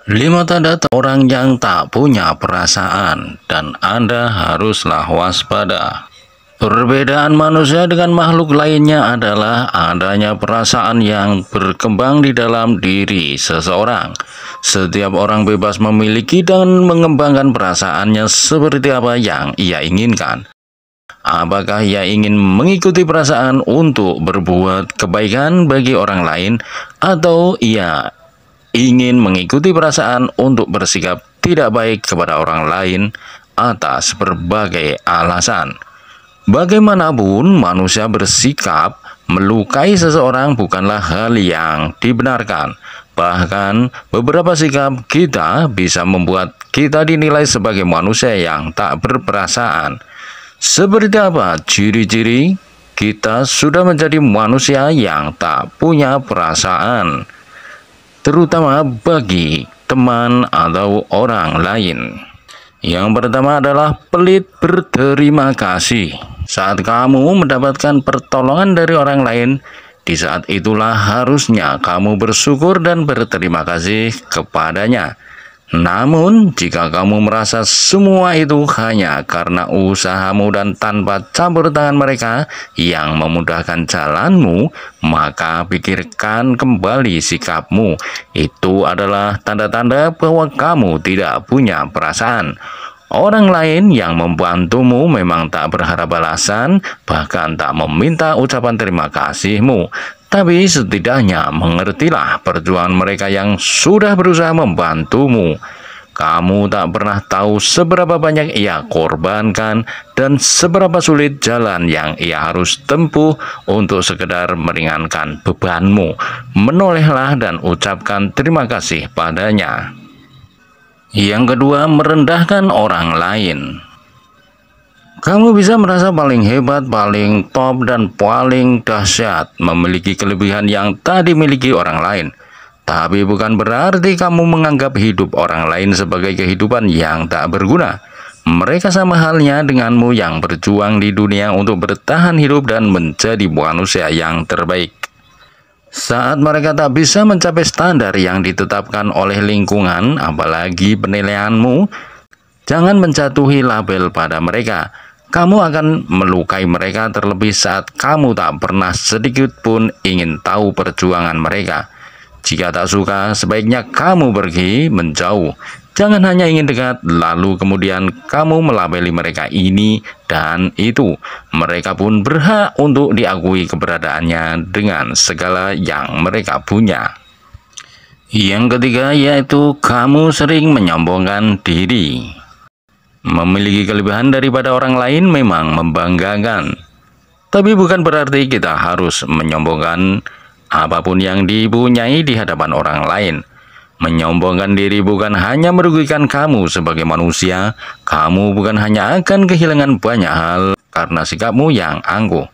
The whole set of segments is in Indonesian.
5 tanda orang yang tak punya perasaan dan Anda haruslah waspada. Perbedaan manusia dengan makhluk lainnya adalah adanya perasaan yang berkembang di dalam diri seseorang. Setiap orang bebas memiliki dan mengembangkan perasaannya seperti apa yang ia inginkan. Apakah ia ingin mengikuti perasaan untuk berbuat kebaikan bagi orang lain, atau ia ingin mengikuti perasaan untuk bersikap tidak baik kepada orang lain atas berbagai alasan? Bagaimanapun, manusia bersikap melukai seseorang bukanlah hal yang dibenarkan. Bahkan, beberapa sikap kita bisa membuat kita dinilai sebagai manusia yang tak berperasaan. Seperti apa ciri-ciri kita sudah menjadi manusia yang tak punya perasaan, terutama bagi teman atau orang lain? Yang pertama adalah pelit berterima kasih. Saat kamu mendapatkan pertolongan dari orang lain, di saat itulah harusnya kamu bersyukur dan berterima kasih kepadanya. Namun, jika kamu merasa semua itu hanya karena usahamu dan tanpa campur tangan mereka yang memudahkan jalanmu, maka pikirkan kembali sikapmu. Itu adalah tanda-tanda bahwa kamu tidak punya perasaan. Orang lain yang membantumu memang tak berharap balasan, bahkan tak meminta ucapan terima kasihmu. Tapi setidaknya mengertilah perjuangan mereka yang sudah berusaha membantumu. Kamu tak pernah tahu seberapa banyak ia korbankan dan seberapa sulit jalan yang ia harus tempuh untuk sekedar meringankan bebanmu. Menolehlah dan ucapkan terima kasih padanya. Yang kedua, merendahkan orang lain. Kamu bisa merasa paling hebat, paling top, dan paling dahsyat, memiliki kelebihan yang tak dimiliki orang lain. Tapi bukan berarti kamu menganggap hidup orang lain sebagai kehidupan yang tak berguna. Mereka sama halnya denganmu yang berjuang di dunia untuk bertahan hidup dan menjadi manusia yang terbaik. Saat mereka tak bisa mencapai standar yang ditetapkan oleh lingkungan, apalagi penilaianmu, jangan menjatuhi label pada mereka. Kamu akan melukai mereka terlebih saat kamu tak pernah sedikit pun ingin tahu perjuangan mereka. Jika tak suka, sebaiknya kamu pergi menjauh. Jangan hanya ingin dekat, lalu kemudian kamu melabeli mereka ini dan itu. Mereka pun berhak untuk diakui keberadaannya dengan segala yang mereka punya. Yang ketiga, yaitu kamu sering menyombongkan diri. Memiliki kelebihan daripada orang lain memang membanggakan. Tapi bukan berarti kita harus menyombongkan apapun yang dipunyai di hadapan orang lain. Menyombongkan diri bukan hanya merugikan kamu sebagai manusia, kamu bukan hanya akan kehilangan banyak hal karena sikapmu yang angkuh.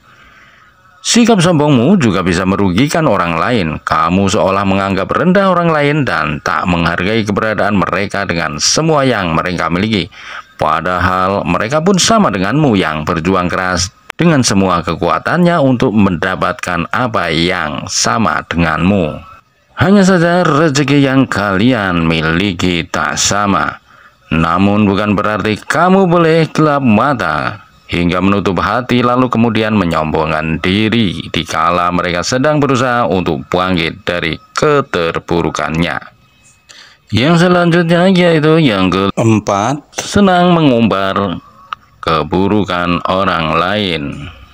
Sikap sombongmu juga bisa merugikan orang lain. Kamu seolah menganggap rendah orang lain dan tak menghargai keberadaan mereka dengan semua yang mereka miliki. Padahal mereka pun sama denganmu yang berjuang keras dengan semua kekuatannya untuk mendapatkan apa yang sama denganmu. Hanya saja rezeki yang kalian miliki tak sama. Namun bukan berarti kamu boleh gelap mata hingga menutup hati lalu kemudian menyombongkan diri dikala mereka sedang berusaha untuk bangkit dari keterpurukannya. Yang selanjutnya yaitu yang keempat, senang mengumbar keburukan orang lain.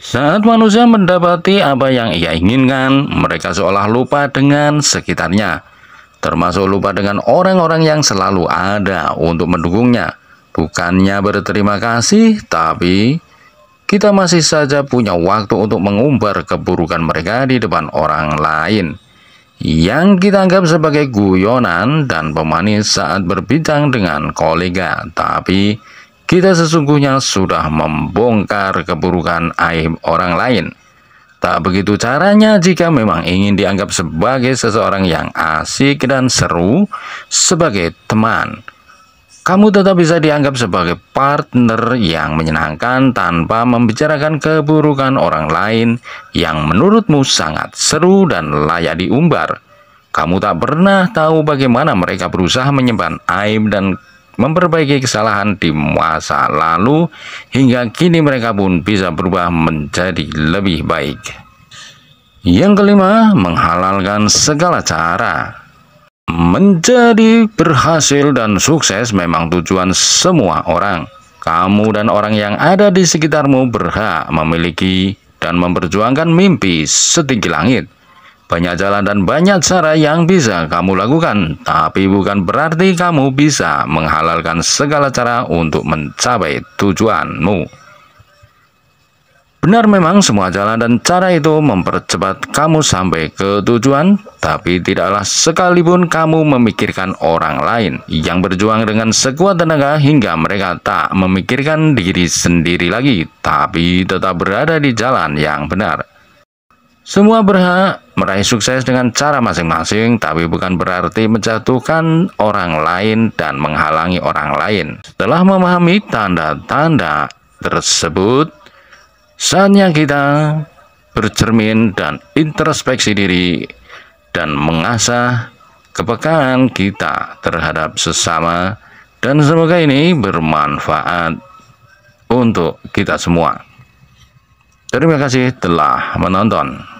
Saat manusia mendapati apa yang ia inginkan, mereka seolah lupa dengan sekitarnya, termasuk lupa dengan orang-orang yang selalu ada untuk mendukungnya. Bukannya berterima kasih, tapi kita masih saja punya waktu untuk mengumbar keburukan mereka di depan orang lain, yang kita anggap sebagai guyonan dan pemanis saat berbincang dengan kolega. Tapi kita sesungguhnya sudah membongkar keburukan aib orang lain. Tak begitu caranya jika memang ingin dianggap sebagai seseorang yang asik dan seru sebagai teman. Kamu tetap bisa dianggap sebagai partner yang menyenangkan tanpa membicarakan keburukan orang lain yang menurutmu sangat seru dan layak diumbar. Kamu tak pernah tahu bagaimana mereka berusaha menyimpan aib dan memperbaiki kesalahan di masa lalu hingga kini mereka pun bisa berubah menjadi lebih baik. Yang kelima, menghalalkan segala cara. Menjadi berhasil dan sukses memang tujuan semua orang. Kamu dan orang yang ada di sekitarmu berhak memiliki dan memperjuangkan mimpi setinggi langit. Banyak jalan dan banyak cara yang bisa kamu lakukan, tapi bukan berarti kamu bisa menghalalkan segala cara untuk mencapai tujuanmu. Benar, memang semua jalan dan cara itu mempercepat kamu sampai ke tujuan, tapi tidaklah sekalipun kamu memikirkan orang lain yang berjuang dengan sekuat tenaga hingga mereka tak memikirkan diri sendiri lagi, tapi tetap berada di jalan yang benar. Semua berhak meraih sukses dengan cara masing-masing, tapi bukan berarti menjatuhkan orang lain dan menghalangi orang lain. Setelah memahami tanda-tanda tersebut, saatnya kita bercermin dan introspeksi diri dan mengasah kepekaan kita terhadap sesama, dan semoga ini bermanfaat untuk kita semua. Terima kasih telah menonton.